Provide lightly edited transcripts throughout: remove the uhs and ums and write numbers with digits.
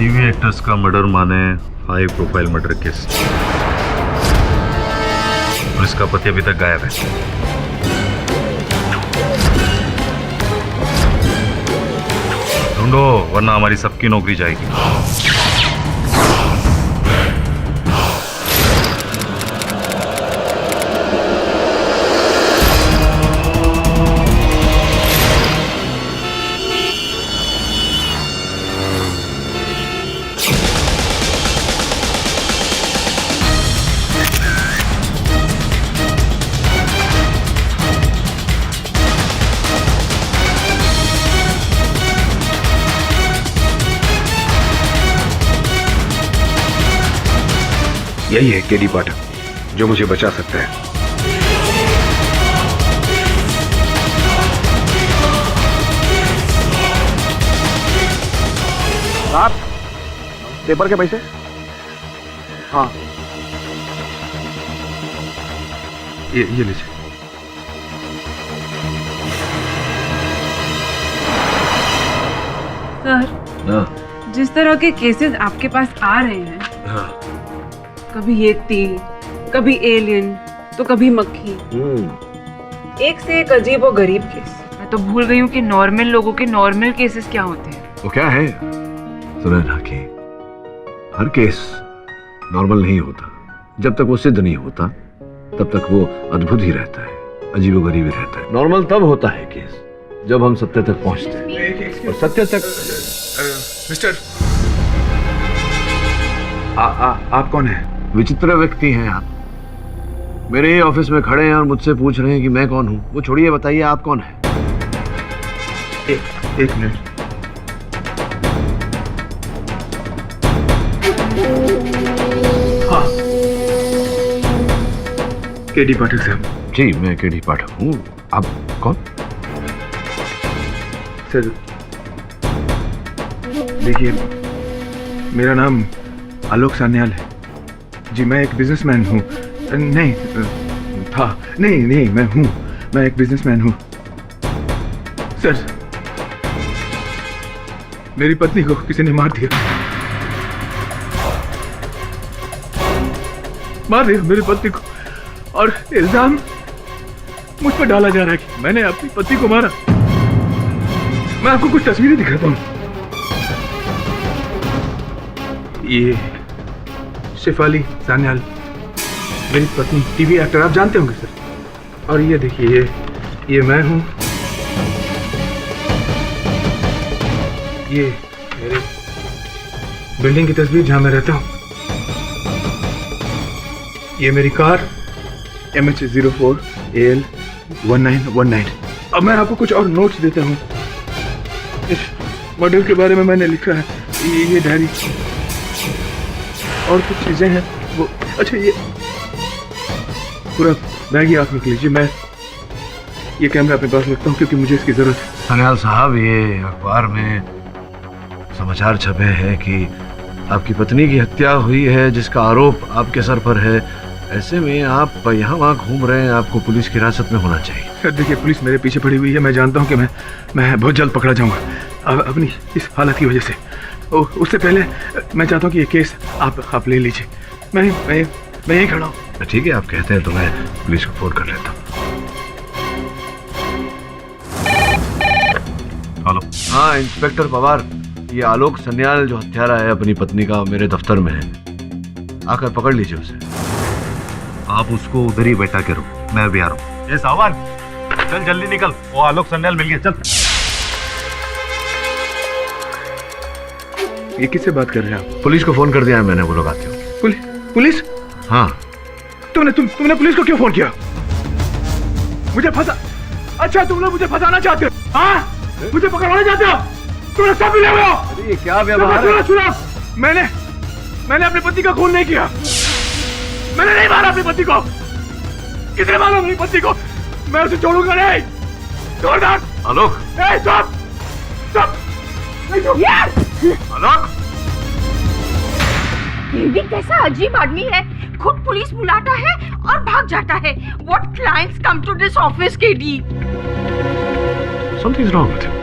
TV actors का murder माने high profile murder case. Police का पति अभी तक गायब है। ढूंढो वरना हमारी सबकी नौकरी जाएगी। यही है केडी पाठक जो मुझे बचा सकता है। साहब, पेपर के पैसे? हाँ, ये लीजिए। सर, जिस तरह के केसेस आपके पास आ रहे हैं, कभी येती, कभी एलियन, तो कभी मक्खी, एक से एक अजीब और गरीब केस। मैं तो भूल गई हूँ कि नॉर्मल लोगों के नॉर्मल केसेस क्या होते हैं। वो क्या है सुनैना की, हर केस नॉर्मल नहीं होता। जब तक वो सिद्ध नहीं होता तब तक वो अद्भुत ही रहता है, अजीबोगरीब ही रहता है। नॉर्मल तब होता है केस जब हम सत्य तक पहुंचते हैं, और सत्य तक। मिस्टर, आप कौन हैं? विचित्र व्यक्ति हैं आप। मेरे ही ऑफिस में खड़े हैं और मुझसे पूछ रहे हैं कि मैं कौन हूं। वो छोड़िए, बताइए आप कौन हैं? एक मिनट। हाँ, केडी पाठक साहब। जी, मैं केडी पाठक हूँ। आप कौन? सर देखिए, मेरा नाम आलोक सान्याल है जी। मैं एक बिजनेसमैन हूँ। नहीं था, नहीं मैं हूँ। मैं एक बिजनेसमैन हूँ सर। मेरी पत्नी को किसी ने मार दिया मेरी पत्नी को, और इल्जाम मुझ पर डाला जा रहा है कि मैंने अपनी पत्नी को मारा। मैं आपको कुछ तस्वीरें दिखाता हूँ। ये शेफाली सान्याल, मेरी पत्नी, टीवी एक्टर, आप जानते होंगे सर। और ये देखिए, ये मैं हूँ। ये मेरे बिल्डिंग की तस्वीर जहां मैं रहता हूँ। ये मेरी कार MH04 AL 1919। अब मैं आपको कुछ और नोट्स देता हूँ। इस मॉडल के बारे में मैंने लिखा है। ये डायरी और कुछ चीजें हैं वो। अच्छा, ये पूरा बैग ही आप रख लीजिए। मैं ये कैमरा अपने पास रखता हूँ क्योंकि मुझे इसकी जरूरत है। सान्याल साहब, ये अखबार में समाचार छपे हैं कि आपकी पत्नी की हत्या हुई है, जिसका आरोप आपके सर पर है। ऐसे में आप यहाँ वहाँ घूम रहे हैं, आपको पुलिस की हिरासत में होना चाहिए। सर देखिए, पुलिस मेरे पीछे पड़ी हुई है। मैं जानता हूँ कि मैं बहुत जल्द पकड़ा जाऊंगा अपनी इस हालत की वजह से। उससे पहले मैं चाहता हूँ कि ये केस आप ले लीजिए। मैं यहीं खड़ा हूँ। ठीक है, आप कहते हैं तो मैं पुलिस को फोन कर लेता हूँ। हेलो। हाँ इंस्पेक्टर पवार, ये आलोक सान्याल जो हत्यारा है अपनी पत्नी का, मेरे दफ्तर में है। आकर पकड़ लीजिए उसे। आप उसको उधर ही बैठा करो, मैं अभी आ रहा हूँ। ये सावन, चल जल्दी निकल, वो आलोक सान्याल मिल गया, चल। ये किससे बात कर रहे हैं आप? पुलिस को फोन कर दिया है मैंने, वो लोग आते हो। पुलिस? हाँ। तुमने पुलिस को क्यों फोन किया? मुझे फंसा? अच्छा, तुम लोग मुझे फंसाना चाहते हो? हाँ, मुझे पकड़वाना चाहते हो? तुमने सब मिले हुए हो। अरे ये क्या व्यवहार है? सुनो, मैंने अपनी पति का खून नहीं किया। मैंने नहीं मारा अपनी पति को। किसने मारा अपनी पति को? मैं उसे छोड़ूंगा नहीं। छोड़ दो आलोक। स्टॉप। आलोक, ये भी कैसा अजीब आदमी है, खुद पुलिस बुलाता है और भाग जाता है। What clients come to this office, KD? something's wrong with him.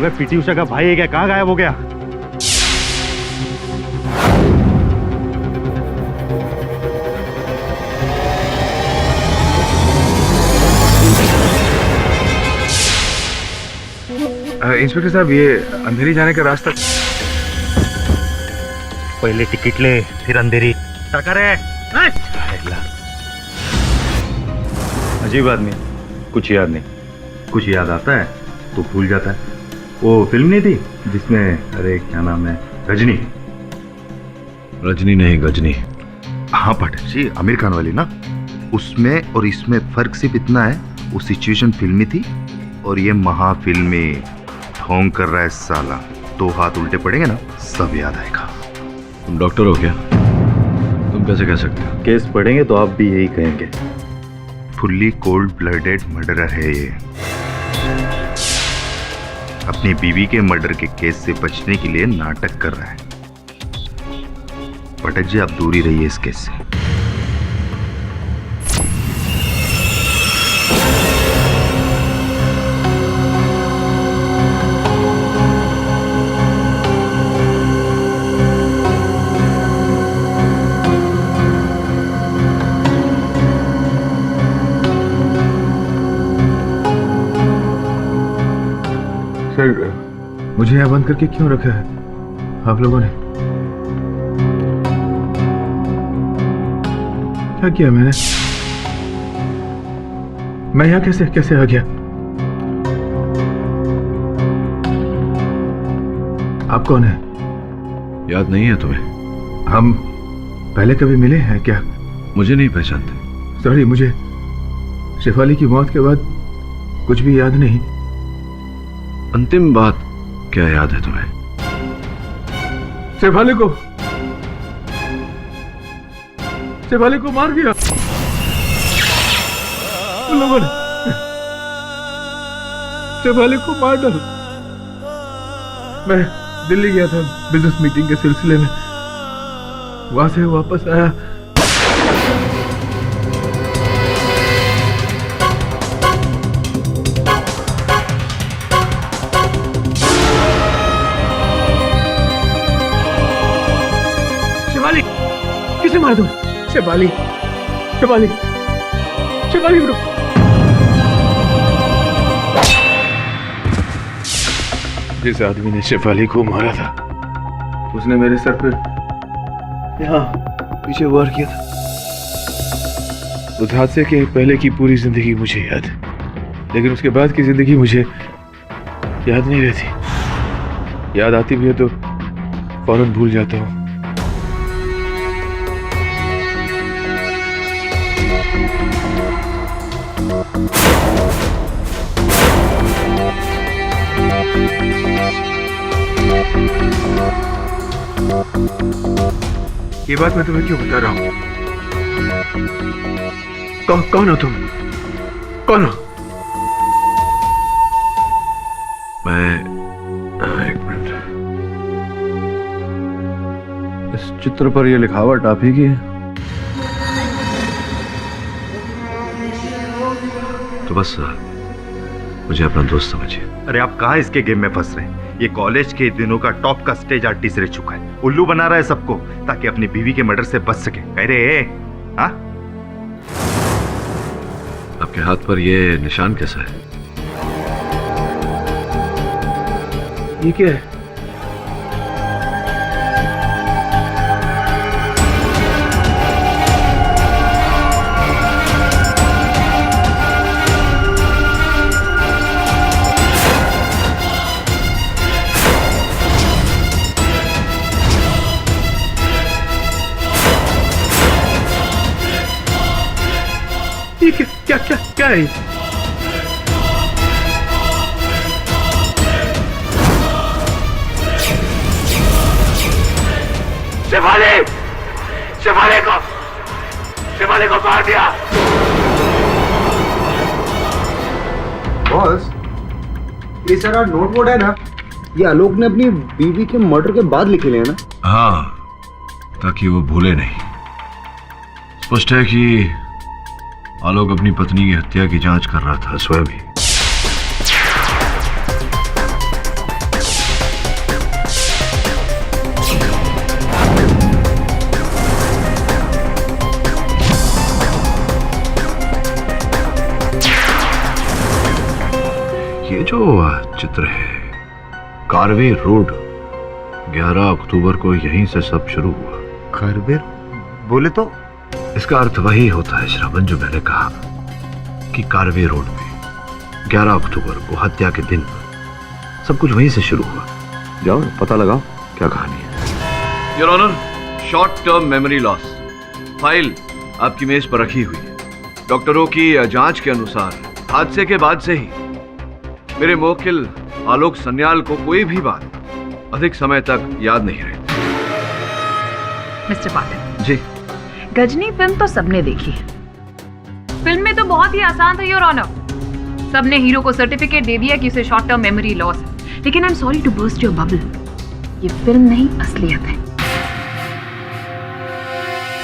अबे पीटी उषा का भाई है क्या? कहाँ गायब हो गया? इंस्पेक्टर साहब, ये अंधेरी जाने का रास्ता। पहले टिकट ले, फिर अंधेरी। करे अजीब आदमी, कुछ याद नहीं। कुछ याद आता है तो भूल जाता है। वो फिल्म नहीं थी जिसमें, अरे क्या नाम है, रजनी? रजनी नहीं, गजनी। हाँ पाठक जी, आमिर खान वाली ना। उसमें और इसमें फर्क सिर्फ इतना है, वो सिचुएशन फिल्मी थी और ये महाफिल्मी। ढोंग कर रहा है साला, दो हाथ उल्टे पड़ेंगे ना, सब याद आएगा। तुम डॉक्टर हो क्या? तुम कैसे कह सकते हो? केस पढ़ेंगे तो आप भी यही कहेंगे। फुल्ली कोल्ड ब्लडेड मर्डरर है ये। अपनी बीवी के मर्डर के केस से बचने के लिए नाटक कर रहा है। पाठक जी, आप दूर ही रहिए इस केस से। सर, मुझे यहाँ बंद करके क्यों रखा है आप लोगों ने? क्या किया मैंने? मैं यहाँ कैसे कैसे आ गया? आप कौन है? याद नहीं है तुम्हें? हम पहले कभी मिले हैं क्या? मुझे नहीं पहचानते? सॉरी, मुझे शेफाली की मौत के बाद कुछ भी याद नहीं। अंतिम बात क्या याद है तुम्हें? शेफाली को मार दिया उन लोगों ने। शेफाली को मार डाला। मैं दिल्ली गया था बिजनेस मीटिंग के सिलसिले में, वहां से वापस आया। किसे मार दो? शेफाली रुक। जिस आदमी ने शेफाली को मारा था, उसने मेरे सर पे यहाँ पीछे वार किया था। उस हादसे के पहले की पूरी जिंदगी मुझे याद है, लेकिन उसके बाद की जिंदगी मुझे याद नहीं रहती। याद आती भी है तो फौरन भूल जाता हूँ। ये बात मैं तुम्हें क्यों बता रहा हूं? कौन हो तुम? कौन हो? एक मिनट। इस चित्र पर यह लिखावट आप ही की है? तो बस मुझे अपना दोस्त समझिए। अरे आप कहाँ इसके गेम में फंस रहे हैं? ये कॉलेज के दिनों का टॉप का स्टेज आर्टिस्ट रह चुका है। उल्लू बना रहा है सबको ताकि अपनी बीवी के मर्डर से बच सके। कह रहे हाँ? आपके हाथ पर ये निशान कैसा है? ये क्या है? ये क्या है? शेफाली को मार दिया। बॉस, ये सारा नोट बोर्ड है ना, ये आलोक ने अपनी बीवी के मर्डर के बाद लिखे हैं ना? हाँ, ताकि वो भूले नहीं। स्पष्ट है कि आलोक अपनी पत्नी की हत्या की जांच कर रहा था स्वयं ही। जो चित्र है, कारवे रोड, 11 अक्टूबर को यहीं से सब शुरू हुआ। कारवेर बोले तो? इसका अर्थ वही होता है श्रवण जो मैंने कहा कि कारवे रोड में 11 अक्टूबर को हत्या के दिन सब कुछ वहीं से शुरू हुआ। जाओ पता लगाओ क्या कहानी है। Your honour, short term memory loss file आपकी मेज पर रखी हुई है। डॉक्टरों की जांच के अनुसार हादसे के बाद से ही मेरे मुवक्किल आलोक सन्याल को कोई भी बात अधिक समय तक याद नहीं रही। मिस्टर पाठक जी, गजनी फिल्म तो सबने देखी है। फिल्म में तो बहुत ही आसान था योर ऑनर। सबने हीरो को सर्टिफिकेट दे दिया कि उसे शॉर्ट टर्म मेमोरी लॉस है। लेकिन I am sorry to burst your bubble, ये फिल्म नहीं असलियत है।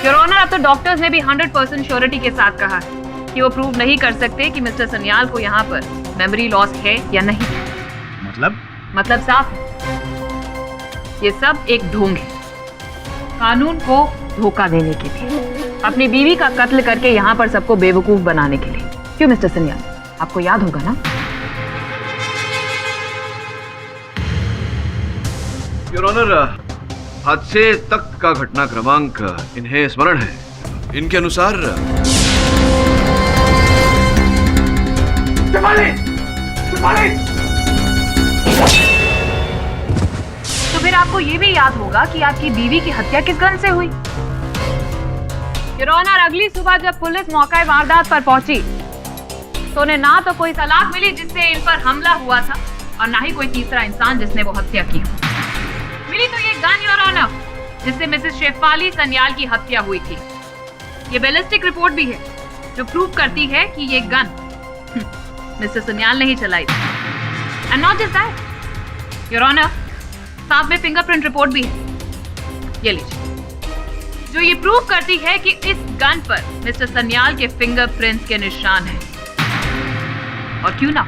योर ऑनर, अब तो डॉक्टर्स ने भी 100% श्योरिटी के साथ कहा है कि वो प्रूव नहीं कर सकते कि मिस्टर सन्याल को यहाँ पर मेमोरी लॉस है या नहीं। मतलब साफ है, ये सब एक ढोंग है कानून को धोखा देने के लिए, अपनी बीवी का कत्ल करके यहाँ पर सबको बेवकूफ बनाने के लिए। क्यों मिस्टर सन्याल, आपको याद होगा ना? योर ऑनर, हादसे तक का घटना क्रमांक इन्हें स्मरण है। इनके अनुसार तो फिर आपको ये भी याद होगा कि आपकी बीवी की हत्या किस गन से हुई। योर ऑनर, अगली सुबह जब पुलिस मौके वारदात पर पहुंची तो उन्हें ना तो कोई सलाख मिली जिससे इन पर हमला हुआ था और ना ही कोई तीसरा इंसान जिसने वो हत्या की हो। मिली तो ये गन योर ऑनर जिससे मिसेस शेफाली सन्याल की हत्या हुई थी। ये बैलिस्टिक रिपोर्ट भी है जो प्रूव करती है कि ये गन मिस्टर सन्याल ने ही चलाई थी। And not just that your honour, साथ में फिंगरप्रिंट रिपोर्ट भी है, ये लीजिए, जो ये प्रूव करती है कि इस गन पर मिस्टर सन्याल के फिंगरप्रिंट्स के निशान हैं। और क्यों ना,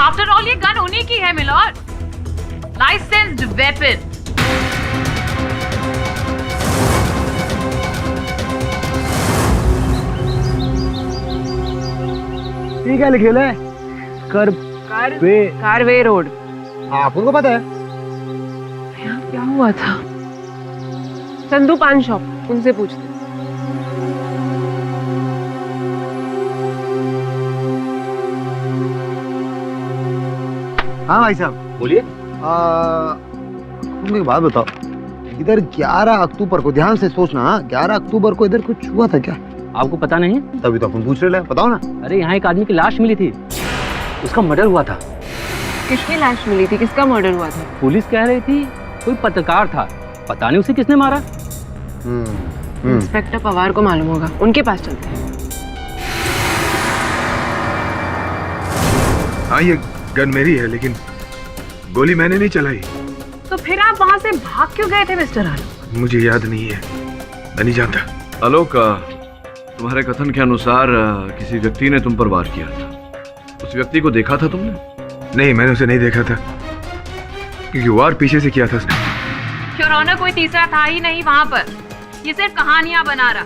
आफ्टर ऑल ये गन उन्हीं की है मिलॉर्ड, लाइसेंस्ड वेपन। ये क्या लिखे है? कारवे रोड। आप उनको पता है? यहाँ क्या हुआ था? चंदू पान शॉप, उनसे पूछते। हाँ भाई साहब बोलिए। तुम एक बात बताओ, इधर 11 अक्टूबर को, ध्यान से सोचना, 11 अक्टूबर को इधर कुछ हुआ था क्या? आपको पता नहीं? तभी तो अपन पूछ रहे हैं, बताओ ना। अरे यहाँ एक आदमी की लाश मिली थी, उसका मर्डर हुआ था। किसकी लाश मिली थी? किसका मर्डर हुआ था? पुलिस कह रही थी कोई पत्रकार था, पता नहीं उसे किसने मारा। इंस्पेक्टर पवार को मालूम होगा, उनके पास चलते हैं। हाँ, ये गन मेरी है लेकिन गोली मैंने नहीं चलाई। तो फिर आप वहां से भाग क्यों गए थे मिस्टर आलोक? मुझे याद नहीं है, मैं नहीं जानता। आलोक, तुम्हारे कथन के अनुसार किसी व्यक्ति ने तुम पर वार किया था। उस व्यक्ति को देखा था तुमने? नहीं, मैंने उसे नहीं देखा था क्योंकि वार पीछे से किया था उसने। योर ऑनर, कोई तीसरा था ही नहीं वहां पर, ये सिर्फ कहानियां बना रहा।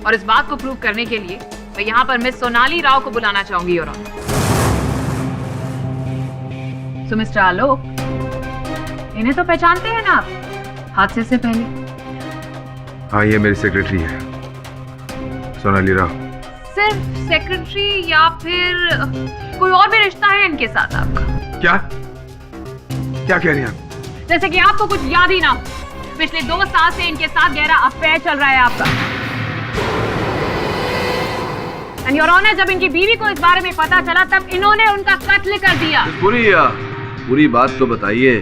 और इस बात को प्रूव करने के लिए मैं यहाँ पर मिस सोनाली राव को बुलाना चाहूंगी योर ऑनर। सो मिस्टर आलोक, इन्हें तो पहचानते हैं ना आप हादसे से पहले? हाँ, ये मेरी सेक्रेटरी है, सोनाली राव। सिर्फ सेक्रेटरी या फिर कोई और भी रिश्ता है इनके साथ आपका? क्या क्या कह रही हैं आप? जैसे कि आपको कुछ याद ही ना हो, पिछले 2 साल से इनके साथ गहरा अफेयर चल रहा है आपका। एंड योर ऑनर, जब इनकी बीवी को इस बारे में पता चला तब इन्होंने उनका कत्ल कर दिया। पूरी बात तो बताइए।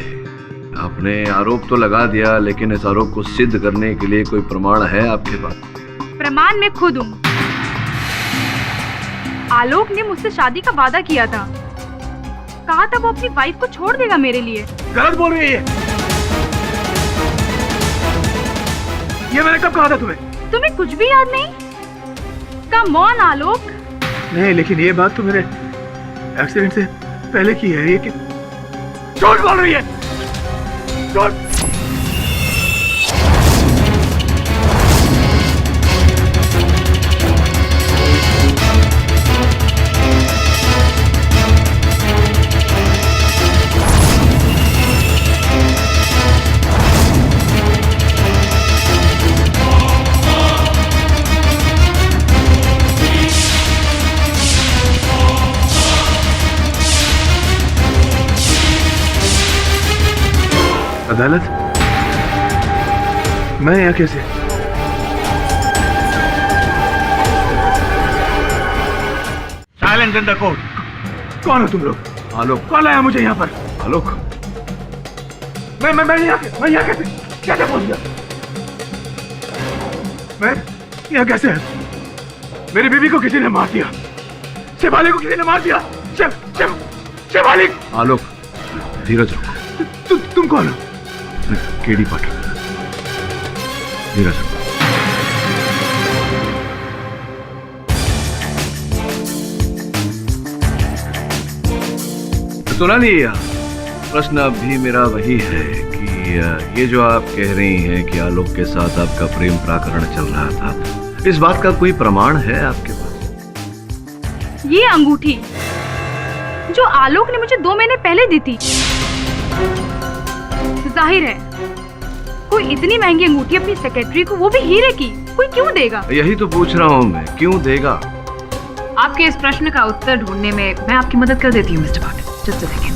आपने आरोप तो लगा दिया, लेकिन इस आरोप को सिद्ध करने के लिए कोई प्रमाण है आपके पास? प्रमाण मैं खुद हूँ। आलोक ने मुझसे शादी का वादा किया था, कहा था वो अपनी वाइफ को छोड़ देगा मेरे लिए। गलत बोल रही है ये मैंने कब कहा था तुम्हें? तुम्हें कुछ भी याद नहीं? कम ऑन आलोक। नहीं, लेकिन ये बात तो मेरे एक्सीडेंट से पहले की है। ये कि झूठ बोल रही है, झूठ। अदालत? मैं यहाँ कैसे? Silent in the court. कौन हो तुम लोग? आलोक। कौन लाया मुझे यहाँ पर? आलोक, मैं यहाँ कैसे पहुंच गया? मैं यहाँ कैसे? मेरी बीवी को किसी ने मार दिया। शेफाली को किसी ने मार दिया। शेफाली। आलोक, धीरज रखो। तुम कौन हो? केडी पाठक। धीरज रखो। सोनाली, प्रश्न अब भी मेरा वही है कि ये जो आप कह रही हैं कि आलोक के साथ आपका प्रेम प्रकरण चल रहा था, इस बात का कोई प्रमाण है आपके पास? ये अंगूठी जो आलोक ने मुझे 2 महीने पहले दी थी, जाहिर है कोई इतनी महंगी अंगूठी अपनी सेक्रेटरी को, वो भी हीरे की, कोई क्यों देगा? यही तो पूछ रहा हूँ मैं, क्यों देगा? आपके इस प्रश्न का उत्तर ढूंढने में मैं आपकी मदद कर देती हूँ mister Pathak. Just a second.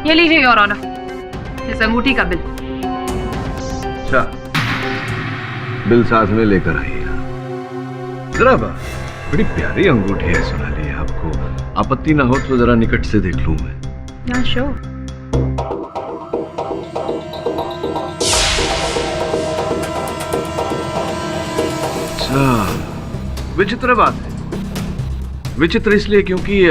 ये लीजिए योर ऑनर, इस अंगूठी का बिल। अच्छा, बिल साथ में लेकर आइए। जरा बड़ी प्यारी अंगूठी है सोनाली, आपको आपत्ति ना हो तो जरा निकट से देख लूं मैं। या श्योर। अच्छा, विचित्र बात है। विचित्र इसलिए क्योंकि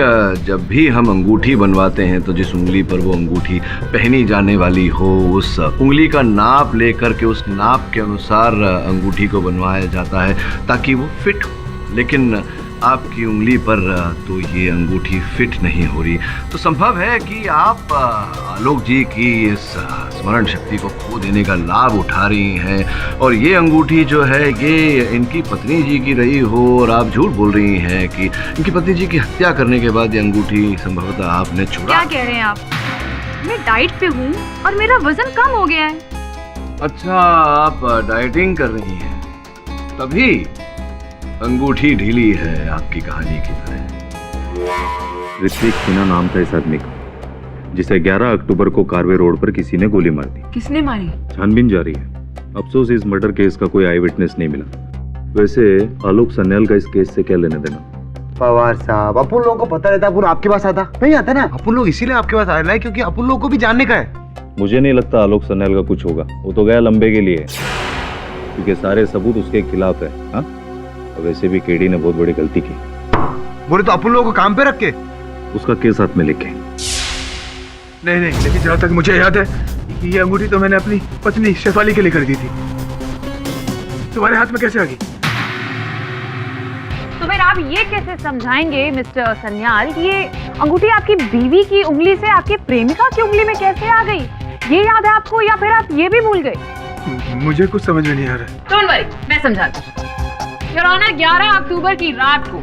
जब भी हम अंगूठी बनवाते हैं तो जिस उंगली पर वो अंगूठी पहनी जाने वाली हो, उस उंगली का नाप लेकर के उस नाप के अनुसार अंगूठी को बनवाया जाता है ताकि वो फिट हो। लेकिन आपकी उंगली पर तो ये अंगूठी फिट नहीं हो रही, तो संभव है कि आप आलोक जी की इस स्मरण शक्ति को खो देने का लाभ उठा रही हैं और ये अंगूठी जो है ये इनकी पत्नी जी की रही हो और आप झूठ बोल रही हैं कि इनकी पत्नी जी की हत्या करने के बाद ये अंगूठी संभवतः आपने छुड़ा। क्या कह रहे हैं आप? मैं डाइट पे हूँ और मेरा वजन कम हो गया है। अच्छा, आप डाइटिंग कर रही हैं, तभी अंगूठी ढीली है आपकी कहानी की तरह। ऋत्विक सिन्हा नाम था इस आदमी का, जिसे 11 अक्टूबर को कारवे रोड पर किसी ने गोली मार दी। किसने मारी? छानबीन जारी है। अफसोस इस मर्डर केस का कोई आई विटनेस नहीं मिला। वैसे आलोक सन्याल का इस केस से क्या लेना देना? पवार साहब, अपन लोगों को पता रहता अपन आपके पास आता नहीं आता ना। अपन लोग इसीलिए आपके पास आ रहे हैं क्योंकि अपन लोगों को भी जानने का है। मुझे नहीं लगता आलोक सन्याल का कुछ होगा। वो तो गया लंबे के लिए, क्योंकि सारे सबूत उसके खिलाफ है। हाँ, वैसे भी केडी ने बहुत बड़ी गलती की। बोले तो अपन लोगों को काम पे रख के उसका केस हाथ में लेके। नहीं, लेकिन जहाँ तक मुझे याद है ये अंगूठी तो मैंने अपनी पत्नी शेफाली के लिए खरीदी थी। तुम्हारे हाथ में कैसे आ गई? तो फिर आप ये कैसे समझाएंगे मिस्टर सन्याल कि ये अंगूठी आपकी बीवी की उंगली से आपके प्रेमिका की उंगली में कैसे आ गई? ये याद है आपको या फिर आप ये भी भूल गए? मुझे कुछ समझ में नहीं आ रहा। डोंट वरी, मैं समझाती हूँ। योर ऑनर, 11 अक्टूबर की रात को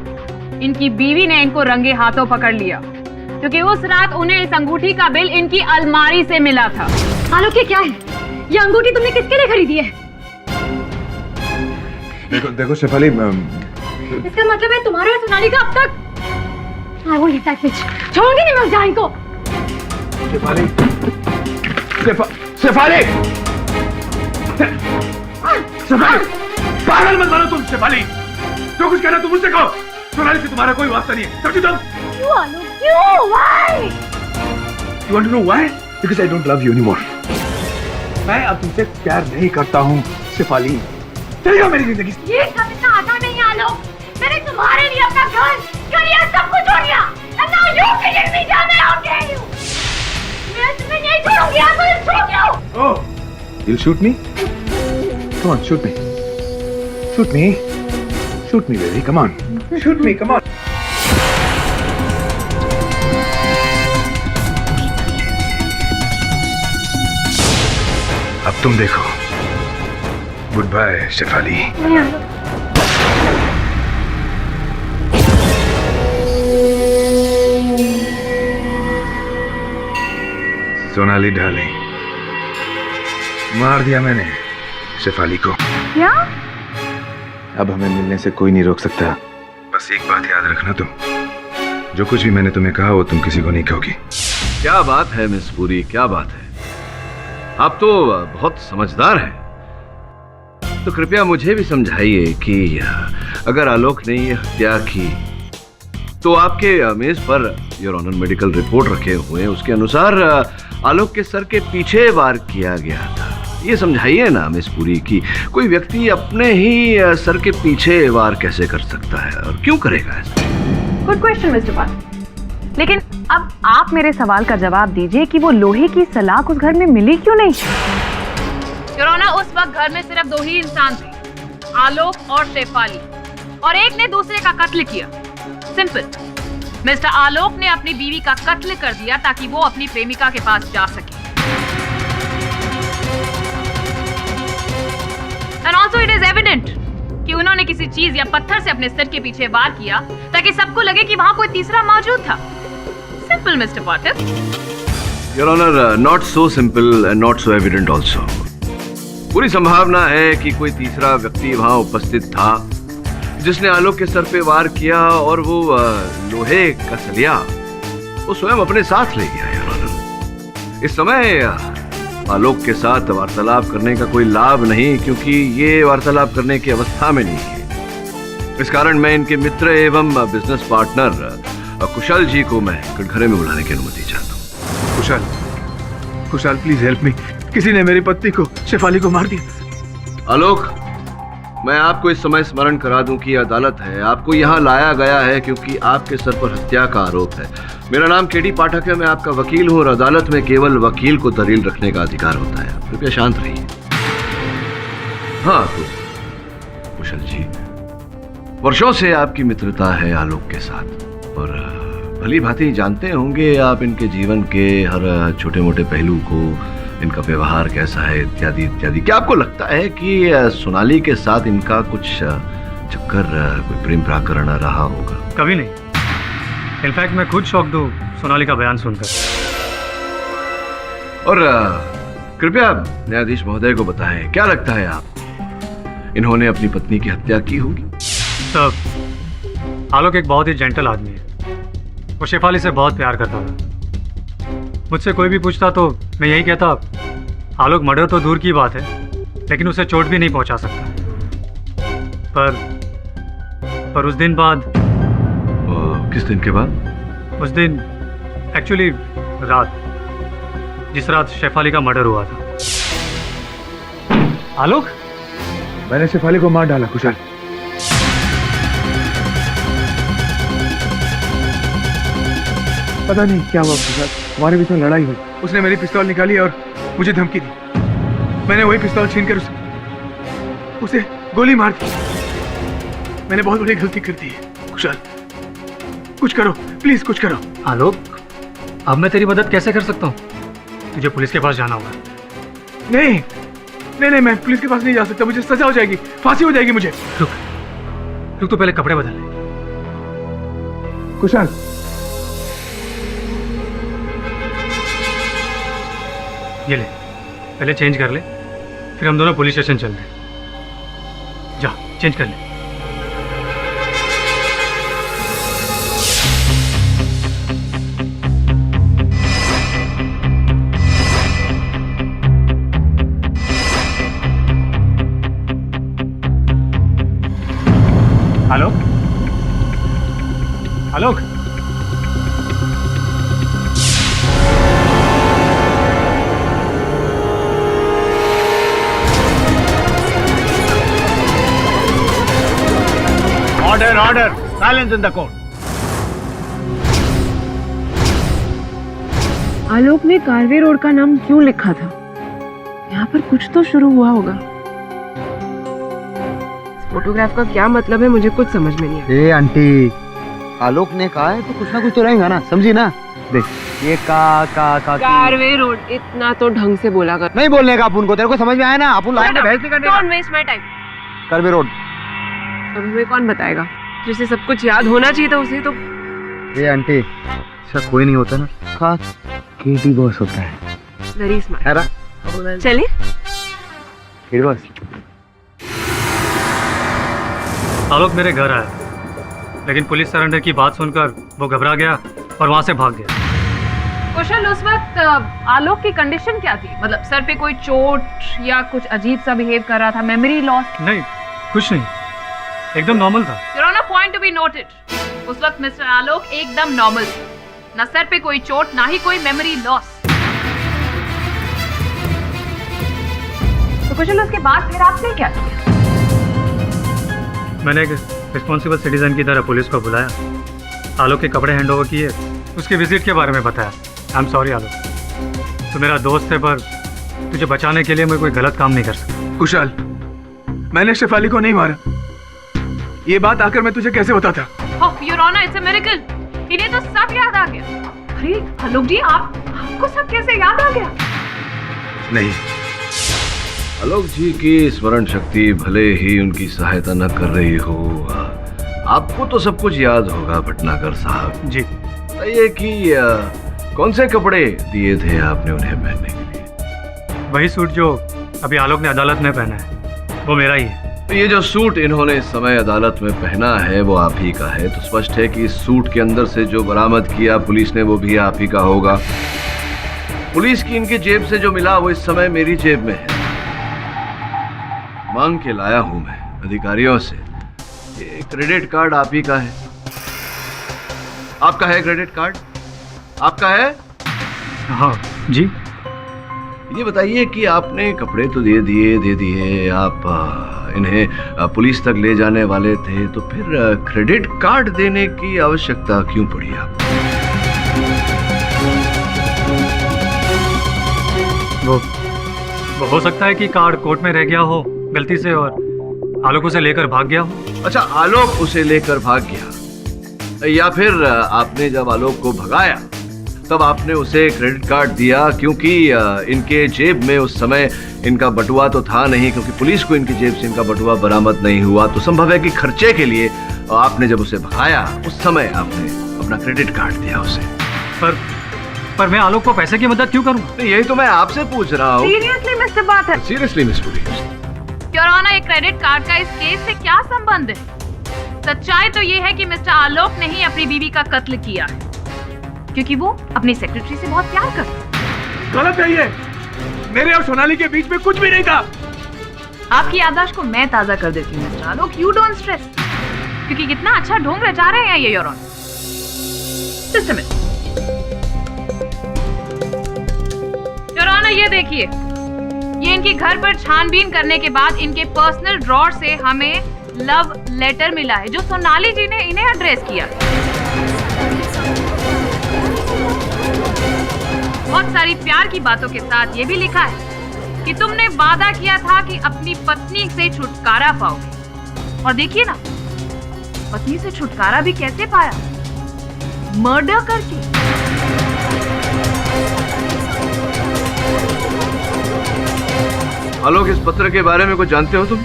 इनकी बीवी ने इनको रंगे हाथों पकड़ लिया क्योंकि उस रात उन्हें इस अंगूठी का बिल इनकी अलमारी से मिला था। आलोक, ये क्या है? ये अंगूठी तुमने किसके लिए खरीदी है? देखो शेफाली, इसका मतलब है तुम्हारे और सोनाली का अब तक। I won't leave that bitch. छोड़ूंगी नहीं मैं उस जान को। शेफाली, पागल मत बनो तुम। शेफाली, जो कुछ कहना तुम मुझसे कहो। सोनाली से तुम्हारा कोई वास्ता नहीं है, समझी तुम? क्यों आलोक, क्यों? Why? You want to know why? Because I don't love you anymore. मैं अब तुमसे प्यार नहीं करता हूँ शेफाली। चली जाओ मेरी जिंदगी से। ये सब इतना आसान नहीं है आलोक। मैंने तुम्हारे लिए अपना घर, करियर सब कुछ छोड़ दिया। And now you killing me down there, how dare you? मैं तुम्हें नहीं छोड़ूंगी, I will shoot you. Oh, you'll shoot me? Come on, shoot me. Shoot me. Shoot me, baby. Come on. Shoot me. Come on. अब तुम देखो। Good bye Shefali. Sonali darling, मार दिया मैंने शेफाली को। क्या? अब हमें मिलने से कोई नहीं रोक सकता। बस एक बात याद रखना तुम, जो कुछ भी मैंने तुम्हें कहा वो तुम किसी को नहीं कहोगी। क्या बात है मिस पुरी, क्या बात है। आप तो बहुत समझदार हैं। तो कृपया मुझे भी समझाइए कि अगर आलोक ने ये हत्या की तो आपके मेज per your honour medical report रखे हुए हैं, उसके अनुसार आलोक के सर के पीछे वार किया गया था। ये समझाइए ना मिस पुरी कि कोई व्यक्ति अपने ही सर के पीछे वार कैसे कर सकता है और क्यों करेगा ऐसा? गुड क्वेश्चन मिस्टर पाल। लेकिन अब आप मेरे सवाल का जवाब दीजिए कि वो लोहे की सलाख उस घर में मिली क्यों नहीं? योर ऑनर, उस वक्त घर में सिर्फ 2 ही इंसान थे, आलोक और शेफाली, और एक ने दूसरे का कत्ल किया। सिंपल। मिस्टर आलोक ने अपनी बीवी का कत्ल कर दिया ताकि वो अपनी प्रेमिका के पास जा सके। And also it is evident कि उन्होंने किसी चीज या पत्थर से अपने सिर के पीछे वार किया ताकि सबको लगे कि वहां कोई तीसरा मौजूद था। Simple mister Potter. Your honour, not so simple and not so evident also. पूरी संभावना है कि कोई तीसरा व्यक्ति वहां उपस्थित था जिसने आलोक के सर पे वार किया और वो लोहे का सलिया वो स्वयं अपने साथ ले गया। योर ऑनर, इस समय आलोक के साथ वार्तालाप करने का कोई लाभ नहीं, क्योंकि ये वार्तालाप करने की अवस्था में नहीं है। इस कारण मैं इनके मित्र एवं बिजनेस पार्टनर कुशल जी को मैं कटघरे में बुलाने की अनुमति चाहता हूँ। Kushal please help me. किसी ने मेरी पत्नी को, शेफाली को मार दिया। आलोक, मैं आपको इस समय स्मरण करा दूं कि अदालत है। आपको यहाँ लाया गया है क्योंकि आपके सर पर हत्या का आरोप है। मेरा नाम केडी पाठक है, मैं आपका वकील हूँ और अदालत में केवल वकील को दलील रखने का अधिकार होता है। कृपया शांत रहिए। हाँ तो कुशल जी, वर्षों से आपकी मित्रता है आलोक के साथ और भली भांति जानते होंगे आप इनके जीवन के हर छोटे मोटे पहलू को, इनका व्यवहार कैसा है इत्यादि इत्यादि। क्या आपको लगता है कि सोनाली के साथ इनका कुछ चक्कर, कोई प्रेम प्रकरण रहा होगा? कभी नहीं। इनफैक्ट मैं खुद शॉक्ड हूँ सोनाली का बयान सुनकर। और कृपया न्यायाधीश महोदय को बताएं, क्या लगता है आप इन्होंने अपनी पत्नी की हत्या की होगी? सर, आलोक एक बहुत ही जेंटल आदमी है। वो शेफाली से बहुत प्यार करता था। मुझसे कोई भी पूछता तो मैं यही कहता, आलोक मर्डर तो दूर की बात है लेकिन उसे चोट भी नहीं पहुंचा सकता। पर उस दिन बाद। किस दिन के बाद? उस दिन एक्चुअली रात, जिस रात शेफाली का मर्डर हुआ था। आलोक, मैंने शेफाली को मार डाला। कुशल, पता नहीं क्या हुआ कुशल, हमारे बीच में लड़ाई हुई। उसने मेरी पिस्तौल निकाली और मुझे धमकी दी। मैंने वही पिस्तौल छीनकर उसे गोली मार दी। मैंने बहुत बड़ी गलती कर दी है। कुशल, कुछ करो प्लीज, कुछ करो। आलोक, अब मैं तेरी मदद कैसे कर सकता हूँ? तुझे पुलिस के पास जाना होगा। नहीं नहीं नहीं, मैं पुलिस के पास नहीं जा सकता। मुझे सजा हो जाएगी, फांसी हो जाएगी मुझे। रुक तो पहले कपड़े बदल ले। कुशल, ये ले, पहले चेंज कर ले, फिर हम दोनों पुलिस स्टेशन चलते हैं। जा, चेंज कर ले। आलोक, आलोक, Order! Silence in the court. आलोक ने कारवे रोड का नाम क्यों लिखा था? यहाँ पर कुछ तो शुरू हुआ होगा। फोटोग्राफ का क्या मतलब है, मुझे कुछ समझ में नहीं आया। आंटी, आलोक ने कहा है तो कुछ ना कुछ तो रहेगा ना, समझी ना? देख, ये कारवे रोड, इतना तो ढंग से बोला कर। नहीं बोलने का अपुन को, तेरे को समझ में आया ना? अपुन लाइन में बहस नहीं करने का। Don't waste my time. Karve road. अब हमें कौन बताएगा? जिसे सब कुछ याद होना चाहिए था उसे तो। ये आंटी, ऐसा कोई नहीं होता ना, खास केटी बॉस होता है। Very smart. है ना? चलिए। केटी बॉस। आलोक मेरे घर आया, लेकिन पुलिस सरेंडर की बात सुनकर वो घबरा गया और वहां से भाग गया। कुशल, उस वक्त आलोक की कंडीशन क्या थी? मतलब सर पे कोई चोट या कुछ अजीब सा बिहेव कर रहा था, मेमोरी लॉस? नहीं, कुछ नहीं, एकदम नॉर्मल था। Your honour, point to be noted, उस वक्त मिस्टर आलोक एकदम नॉर्मल थे, ना सर पे कोई चोट, ना ही कोई मेमोरी लॉस। तो कुशल, उसके बाद फिर आपने क्या किया? मैंने एक रिस्पॉन्सिबल सिटीजन की तरह पुलिस को बुलाया, आलोक के कपड़े हैंड ओवर किए, उसके विजिट के बारे में बताया। आई एम सॉरी आलोक, तू मेरा दोस्त है, पर तुझे बचाने के लिए मैं कोई गलत काम नहीं कर सकता। कुशाल, मैंने शेफाली को नहीं मारा। ये बात आकर मैं तुझे कैसे बताता? Your honour, it's a miracle, इन्हें तो सब याद आ गया। अरे आलोक जी, आपको सब कैसे याद आ गया? नहीं, आलोक जी की स्मरण शक्ति भले ही उनकी सहायता न कर रही हो, आपको तो सब कुछ याद होगा भटनागर साहब जी। ये कि कौन से कपड़े दिए थे आपने उन्हें पहनने के लिए? वही सूट जो अभी आलोक ने अदालत में पहना है, वो मेरा ही है। तो ये जो सूट इन्होंने इस समय अदालत में पहना है वो आप ही का है, तो स्पष्ट है कि इस सूट के अंदर से जो बरामद किया पुलिस ने वो भी आप ही का होगा। पुलिस की इनकी जेब से जो मिला वो इस समय मेरी जेब में है, मांग के लाया हूं मैं अधिकारियों से। ये क्रेडिट कार्ड आप ही का है, आपका है क्रेडिट कार्ड? आपका है? हाँ जी। ये बताइए कि आपने कपड़े तो दे दिए, आप इन्हें पुलिस तक ले जाने वाले थे, तो फिर क्रेडिट कार्ड देने की आवश्यकता क्यों पड़ी आपको? वो हो सकता है कि कार्ड कोर्ट में रह गया हो गलती से और आलोक उसे लेकर भाग गया हो। अच्छा, आलोक उसे लेकर भाग गया, या फिर आपने जब आलोक को भगाया तब आपने उसे क्रेडिट कार्ड दिया, क्योंकि इनके जेब में उस समय इनका बटुआ तो था नहीं, क्योंकि पुलिस को इनकी जेब से इनका बटुआ बरामद नहीं हुआ, तो संभव है कि खर्चे के लिए आपने जब उसे भगाया उस समय आपने अपना क्रेडिट कार्ड दिया उसे। पर मैं आलोक को पैसे की मदद क्यों करूं? यही तो मैं आपसे पूछ रहा हूँ। Seriously mister Bathar, seriously miss police, your honour, ये क्रेडिट कार्ड का इस केस से क्या संबंध है? सच्चाई तो ये है कि मिस्टर आलोक ने ही अपनी बीवी का कत्ल किया है, क्योंकि वो अपनी सेक्रेटरी से बहुत प्यार करता है। गलत है ये, मेरे और सोनाली के बीच में कुछ भी नहीं था। आपकी याददाश्त को मैं ताजा कर देती हूँ mister Alok, you don't stress, क्योंकि कितना अच्छा ढोंग रचा रहे हैं ये your honour. Just a minute your honour, ये देखिए, ये इनके घर पर छानबीन करने के बाद इनके पर्सनल ड्रॉर से हमें लव लेटर मिला है, जो सोनाली जी ने इन्हें एड्रेस किया। बहुत सारी प्यार की बातों के साथ ये भी लिखा है कि तुमने वादा किया था कि अपनी पत्नी से छुटकारा पाओगे, और देखिए ना, पत्नी से छुटकारा भी कैसे पाया? मर्डर करके। आलोक, इस पत्र के बारे में कुछ जानते हो तुम?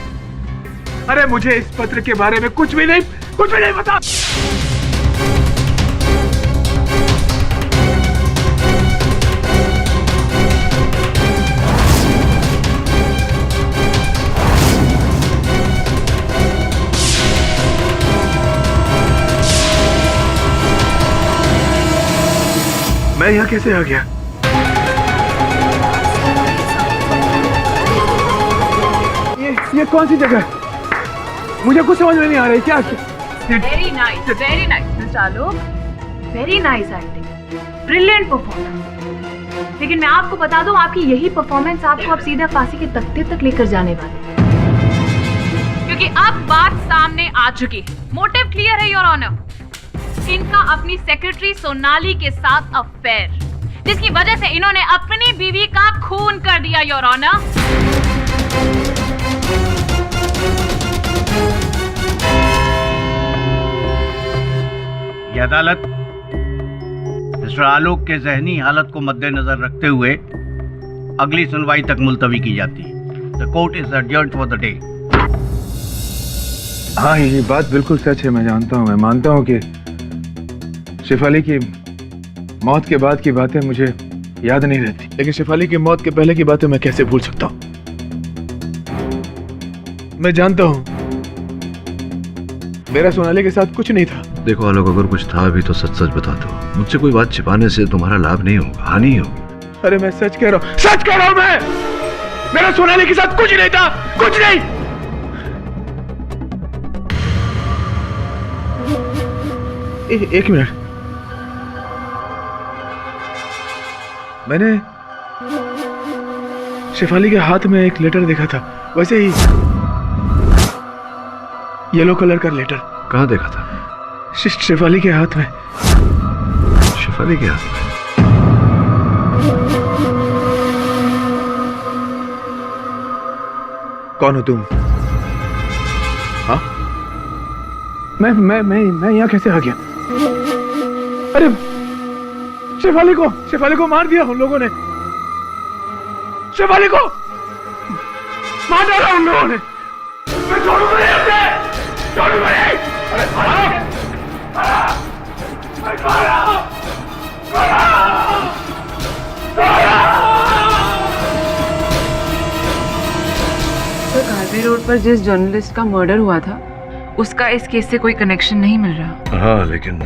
अरे मुझे इस पत्र के बारे में कुछ भी नहीं पता। मैं यहाँ कैसे आ गया? ये कौन सी जगह? मुझे कुछ समझ में नहीं आ रही। क्या? Very nice mister Alok, very nice acting, brilliant performance. लेकिन मैं आपको बता दूं, आपकी यही परफॉर्मेंस आपको अब सीधा फांसी के तख्ते तक लेकर जाने वाली है, क्योंकि अब बात सामने आ चुकी है। मोटिव क्लियर है योर ऑनर, इनका अपनी सेक्रेटरी सोनाली के साथ अफेयर, जिसकी वजह से इन्होंने अपनी बीवी का खून कर दिया योर ऑनर। ये अदालत मिस्टर आलोक के जहनी हालत को मद्देनजर रखते हुए अगली सुनवाई तक मुलतवी की जाती है। The court is adjourned for the day. हाँ, ये बात बिल्कुल सच है। मैं जानता हूँ, मैं मानता हूँ कि शेफाली की मौत के बाद की बातें मुझे याद नहीं रहती, लेकिन शेफाली की मौत के पहले की बातें मैं कैसे भूल सकता हूँ? मैं जानता हूँ मेरा सोनाली के साथ कुछ नहीं था, देखो आलोक, अगर कुछ था भी तो सच सच बता दो। मुझसे कोई बात छिपाने से तुम्हारा लाभ नहीं होगा, हानि ही होगी। अरे मैं सच कह रहा हूँ, सच कह रहा हूँ मैं। मेरा सोनाली के साथ कुछ नहीं था, कुछ नहीं। एक मिनट, मैंने शेफाली के हाथ में एक लेटर देखा था, वैसे ही येलो कलर का लेटर। कहाँ देखा था? शेफाली के हाथ में। शेफाली के हाथ में? कौन हो तुम? हाँ? मैं यहाँ कैसे आ गया? अरे शेफाली को मार दिया उन लोगों ने। शेफाली को मार डाला उन लोगों ने। मैं छोड़ूंगा नहीं उसे, छोड़ूंगा नहीं। अरे तो कार्वे रोड पर जिस जर्नलिस्ट का मर्डर हुआ था, उसका इस केस से कोई कनेक्शन नहीं मिल रहा। हाँ, लेकिन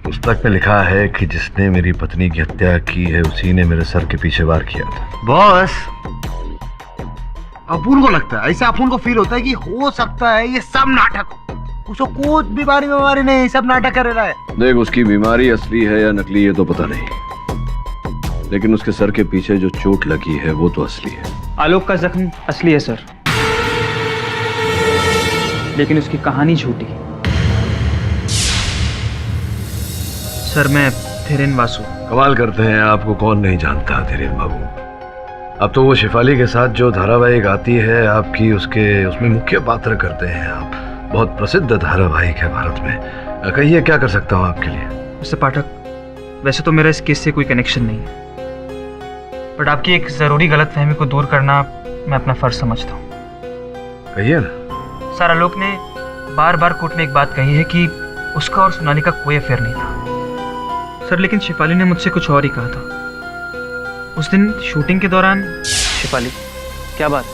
पुस्तक में लिखा है कि जिसने मेरी पत्नी की हत्या की है उसी ने मेरे सर के पीछे वार किया था। बॉस, अपुन को लगता है, ऐसा अपुन को फील होता है कि हो सकता है ये सब नाटक हो। उसको कुछ बीमारी नहीं, सब नाटक कर रहा है। देख, उसकी बीमारी असली है या नकली है तो पता नहीं, लेकिन उसके सर के पीछे जो चोट लगी है वो तो असली है। आलोक का जख्म असली है सर, लेकिन उसकी कहानी झूठी। सर, मैं धीरेन वासु। कमाल करते हैं, आपको कौन नहीं जानता धीरेन बाबू। अब तो वो शेफाली के साथ जो धारावाहिक आती है आपकी, उसमें मुख्य पात्र करते हैं आप। बहुत प्रसिद्ध धारावाहिक है भारत में। कहिए क्या कर सकता हूँ आपके लिए? मिस्टर पाठक, वैसे तो मेरा इस केस से कोई कनेक्शन नहीं है, बट आपकी एक जरूरी गलतफहमी को दूर करना मैं अपना फर्ज समझता हूँ। कहिए ना। सर, आलोक ने बार बार कोर्ट में एक बात कही है कि उसका और सोनाली का कोई अफेयर नहीं था। सर, लेकिन शेफाली ने मुझसे कुछ और ही कहा था। उस दिन शूटिंग के दौरान। शेफाली, क्या बात?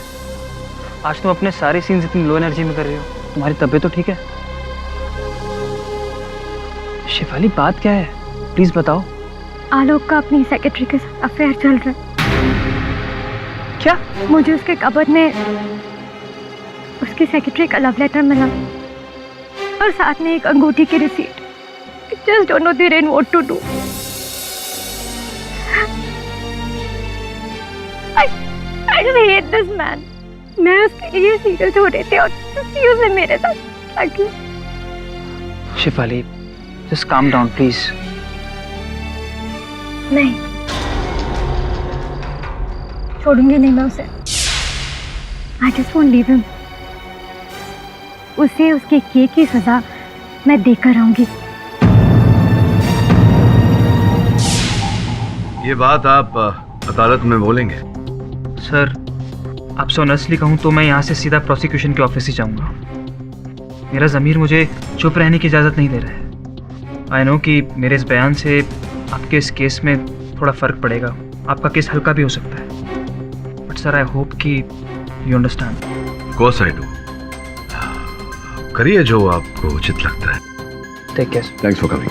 आज तुम अपने सारे सीन्स इतनी लो एनर्जी में कर रही हो। तुम्हारी तबीयत तो ठीक है? शेफाली, बात क्या है? प्लीज बताओ। आलोक का अपनी सेक्रेटरी के साथ अफेयर चल रहा है। क्या? मुझे उसके कबर्ड में उसकी सेक्रेटरी का लव लेटर मिला और साथ में एक अंगूठी की receipt. Just don't know Dhiren what to do. I just hate this man. मैं उसके लिए सीरियस हो रहे थे और उसने मेरे साथ क्या किया? Shefali, just calm down, please. नहीं, छोड़ूंगी नहीं मैं उसे। I just won't leave him. उसे उसके किए की सजा मैं देकर आऊंगी। ये बात आप अदालत में बोलेंगे? सर, आपसे ऑनेस्टली कहूँ तो मैं यहाँ से सीधा प्रोसिक्यूशन के ऑफिस ही जाऊँगा। मेरा ज़मीर मुझे चुप रहने की इजाज़त नहीं दे रहा है। आई नो कि मेरे इस बयान से आपके इस केस में थोड़ा फ़र्क पड़ेगा, आपका केस हल्का भी हो सकता है, बट सर आई होप कि you understand. Course I do. करिए जो आपको उचित लगता है। Take care. Thanks for coming.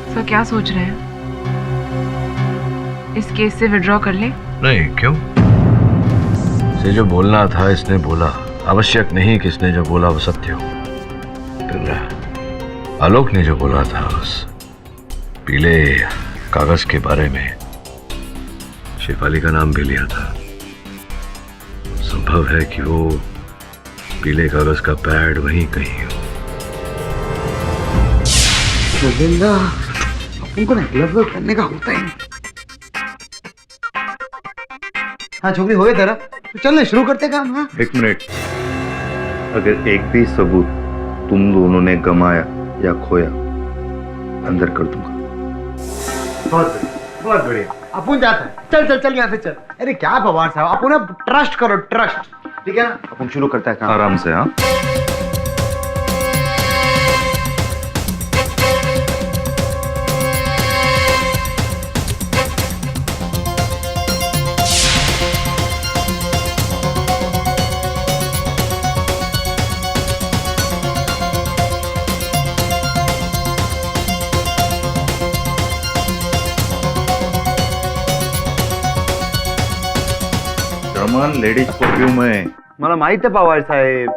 Sir, क्या सोच रहे हैं? इस केस से विड्रॉ कर ले? नहीं, क्यों? इसे जो बोलना था इसने बोला। आवश्यक नहीं कि इसने जो बोला वो सत्य हो। फिर आलोक ने जो बोला था उस पीले कागज के बारे में, शेफाली का नाम भी लिया था। संभव है कि वो पीले कागज का पैड वहीं कहीं हो। उनको ना लव करने का होता ही। हाँ छोकरी, हो गया तेरा तो चल शुरू करते काम। हाँ, एक मिनट, अगर एक भी सबूत तुम दोनों ने गमाया या खोया, अंदर कर दूंगा। बहुत बढ़िया। अपुन जाता है। चल चल चल यहाँ से चल। अरे क्या पवार साहब, अपुन ट्रस्ट करो, ट्रस्ट। ठीक है ना? अपन शुरू करता है काम आराम से। हाँ, वुमन लेडीज परफ्यूम आहे. मला माहित आहे पवार साहेब.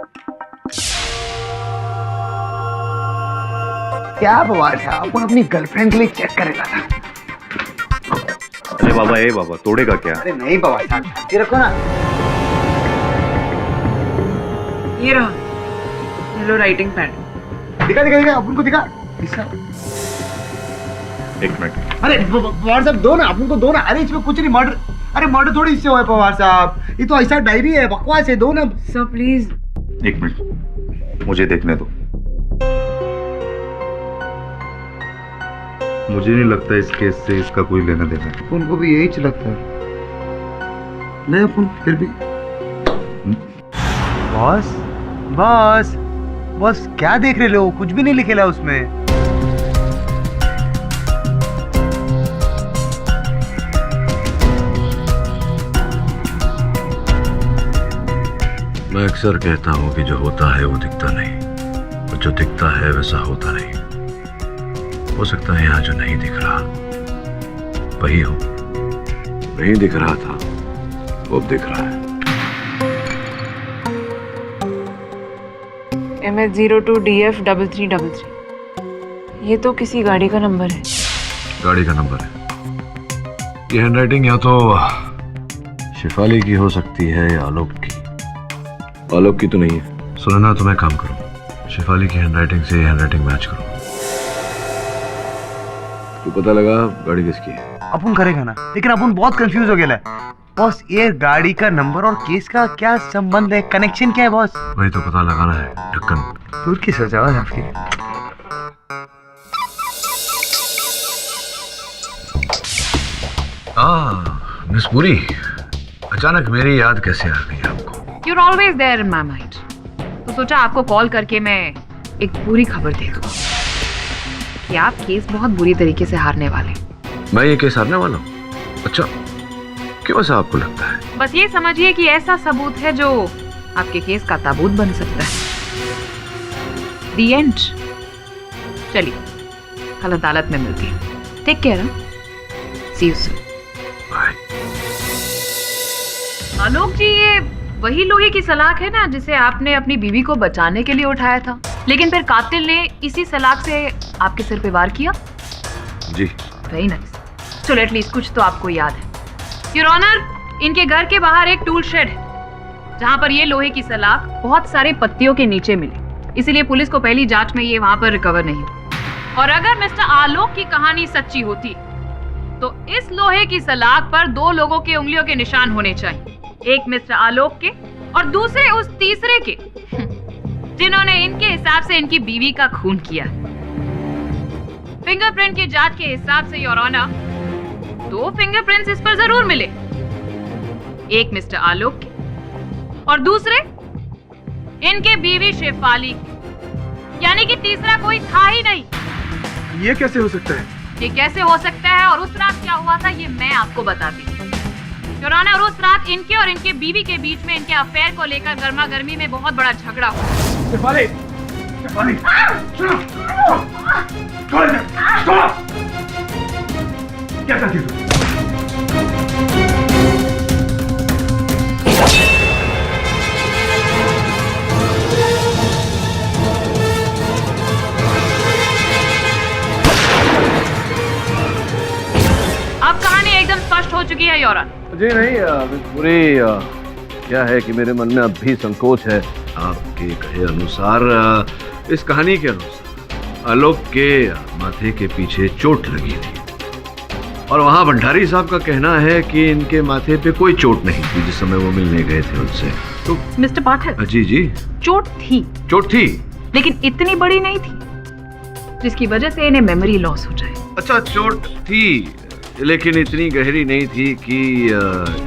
क्या पवार साहब, अपन अपनी गर्लफ्रेंड के लिए चेक करेगा था. अरे बाबा, ए बाबा, तोड़ेगा क्या? अरे नहीं पवार साहब, ये रखो ना. ये रहा, ये लो राइटिंग पैड. दिखा दिखा दिखा, अपन को दिखा. एक मिनट. अरे पवार साहब दो ना, अपन को दो ना. अरे इसमें कुछ नहीं, मर्डर. अरे मर्डर थोड़ी इससे हुआ है पवार साहब, ये तो ऐसा डायरी है, बकवास है. दो ना सर प्लीज. एक मिनट, मुझे देखने दो. मुझे नहीं लगता इस केस से इसका कोई लेना देना है. उनको भी यही लगता है. नहीं अपन फिर भी. बॉस बॉस बॉस, क्या देख रहे हो? कुछ भी नहीं लिखेला उसमें. मैं अक्सर कहता हूं कि जो होता है वो दिखता नहीं, और जो दिखता है वैसा होता नहीं. हो सकता है यहाँ जो नहीं दिख रहा वही हो. नहीं दिख रहा था वो अब दिख रहा है. MS02DF3333. ये तो किसी गाड़ी का नंबर है. गाड़ी का नंबर है. ये हैंडराइटिंग या तो शिफाली की हो सकती है या आलोक की. आलोक की तो नहीं है. सुनो ना, तुम्हें काम करो, शिफाली की हैंडराइटिंग से हैंडराइटिंग मैच करो. तो पता लगा गाड़ी किसकी है. अपन करेगा ना, लेकिन अपन बहुत कंफ्यूज हो गया है बॉस. ये गाड़ी का नंबर और केस का क्या संबंध है? कनेक्शन क्या है बॉस? वही तो पता लगाना है. ढक्कन दूर की सोच आवाज आपकी. मिस पुरी, अचानक मेरी याद कैसे आ गई आपको? You're always there in my mind. तो सोचा आपको कॉल करके मैं एक पूरी खबर दे दूं कि आप केस बहुत बुरी तरीके से हारने वाले. मैं ये केस हारने वाला हूँ? अच्छा, क्यों ऐसा आपको लगता है? बस ये समझिए कि ऐसा सबूत है जो आपके केस का ताबूत बन सकता है. The end. चलिए, कल अदालत में मिलती है. Take care. See you soon. Bye. Alok ji, ये वही लोहे की सलाख है ना जिसे आपने अपनी बीवी को बचाने के लिए उठाया था, लेकिन फिर कातिल ने इसी सलाख से आपके सिर पे वार किया. जी. Very nice. चलो एटलीस्ट कुछ तो आपको याद है. योर ऑनर, इनके घर के बाहर एक टूल शेड है जहां पर ये लोहे की सलाख बहुत सारे पत्तियों के नीचे मिली. इसीलिए पुलिस को पहली जांच में ये वहां पर रिकवर नहीं हुई. और अगर मिस्टर आलोक की कहानी सच्ची होती तो इस लोहे की सलाख पर दो लोगों के उंगलियों के निशान होने चाहिए. एक मिस्टर आलोक के और दूसरे उस तीसरे के जिन्होंने इनके हिसाब से इनकी बीवी का खून किया. फिंगरप्रिंट की जांच के हिसाब से योर ऑनर, दो फिंगरप्रिंट्स इस पर जरूर मिले. एक मिस्टर आलोक के और दूसरे इनके बीवी शेफाली की. यानी कि तीसरा कोई था ही नहीं. ये कैसे हो सकता है? ये कैसे हो सकता है और उस रात क्या हुआ था ये मैं आपको बताती हूँ. योर ऑनर, उस रात इनके और इनके बीवी के बीच में इनके अफेयर को लेकर गर्मा गर्मी में बहुत बड़ा झगड़ा हुआ. शेफाली, शेफाली, सुनो, छोड़ दे, छोड़ो. क्या करती तू? अब कहानी एकदम स्पष्ट हो चुकी है योर ऑनर. जी नहीं, पूरी क्या है कि मेरे मन में अब भी संकोच है. आपके कहे अनुसार, इस कहानी के अनुसार आलोक के माथे के पीछे चोट लगी थी, और वहाँ भंडारी साहब का कहना है कि इनके माथे पे कोई चोट नहीं थी जिस समय वो मिलने गए थे उनसे. तो मिस्टर पाठक, जी जी, चोट थी, चोट थी, लेकिन इतनी बड़ी नहीं थी जिसकी वजह से इन्हें मेमोरी लॉस हो जाए. अच्छा, चोट थी लेकिन इतनी गहरी नहीं थी कि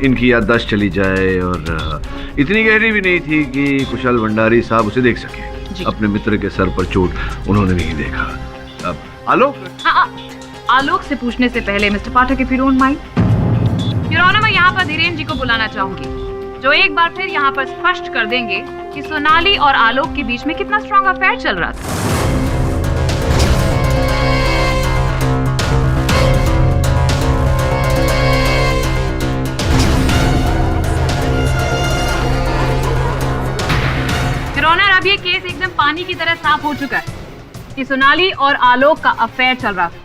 इनकी याददाश्त चली जाए, और इतनी गहरी भी नहीं थी कि कुशल भंडारी साहब उसे देख सके. अपने मित्र के सर पर चोट उन्होंने नहीं देखा. अब आलोक, आलोक से पूछने से पहले mister Pathak, if you don't mind, your honour, मैं यहाँ पर धीरेन्द्र जी को बुलाना चाहूंगी, जो एक बार फिर यहाँ पर स्पष्ट कर देंगे कि सोनाली और आलोक के बीच में कितना स्ट्रॉन्ग अफेयर चल रहा था. अब ये केस एकदम पानी की तरह साफ हो चुका है कि सोनाली और आलोक का अफेयर चल रहा था,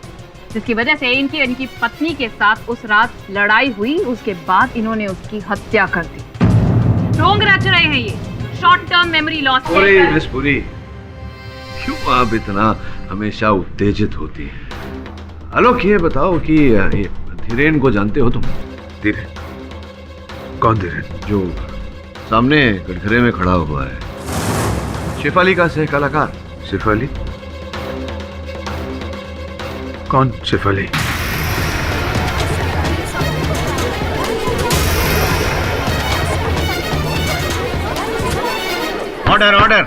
जिसकी वजह से इनकी पत्नी के साथ उस रात लड़ाई हुई। उसके बाद इन्होंने उसकी हत्या कर दी। ढोंग रच रहे हैं ये short term memory loss. Miss Puri, क्यों आप इतना हमेशा उत्तेजित होती हैं? आलोक, ये बताओ कि ये धीरेन को जानते हो तुम? धीरेन? कौन धीरेन? जो सामने गठघरे में खड़ा हुआ है, शेफाली का सह कलाकार। शेफाली? कौन शेफाली? Order order.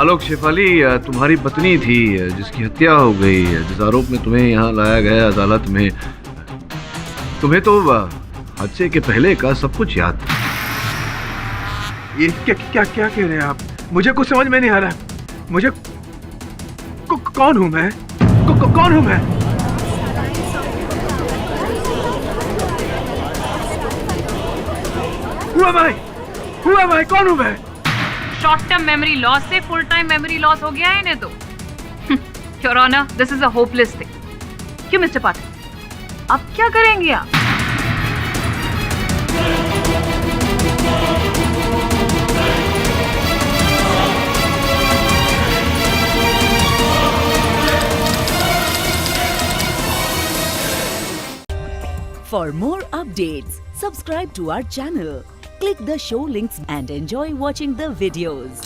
आलोक, शेफाली तुम्हारी पत्नी थी जिसकी हत्या हो गई, जिस आरोप में तुम्हें यहाँ लाया गया अदालत में। तुम्हें तो हादसे के पहले का सब कुछ याद था। ये क्या क्या क्या कह रहे हैं आप? मुझे कुछ समझ में नहीं आ रहा। मुझे कौन हूं मैं? कौन हूं मैं? Who am I? Who am I? कौन हूं मैं? शॉर्ट टर्म मेमोरी लॉस से फुल टाइम मेमोरी लॉस हो गया है इन्हें तो। Your honour, this is a hopeless thing. क्यों मिस्टर पाठक, अब क्या करेंगे आप? For more updates, subscribe to our channel, click the show links and enjoy watching the videos.